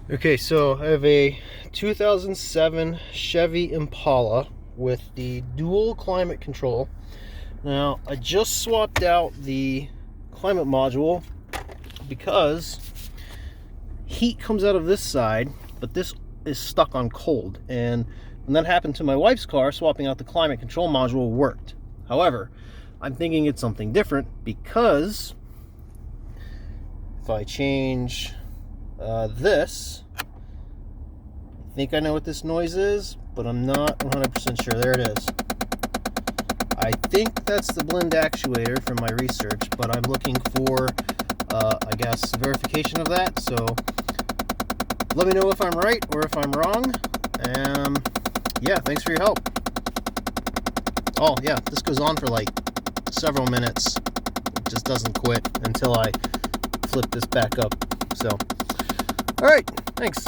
Okay, so I have a 2007 Chevy Impala with the dual climate control. Now, I just swapped out the climate module because heat comes out of this side, but this is stuck on cold. And when that happened to my wife's car, swapping out the climate control module worked. However, I'm thinking it's something different because if I change this, I think I know what this noise is, but I'm not 100% sure. There it is. I think that's the blend actuator from my research, but I'm looking for, I guess, verification of that. So let me know if I'm right or if I'm wrong. Yeah, thanks for your help. Oh, yeah, this goes on for like several minutes. It just doesn't quit until I flip this back up. So, all right, thanks.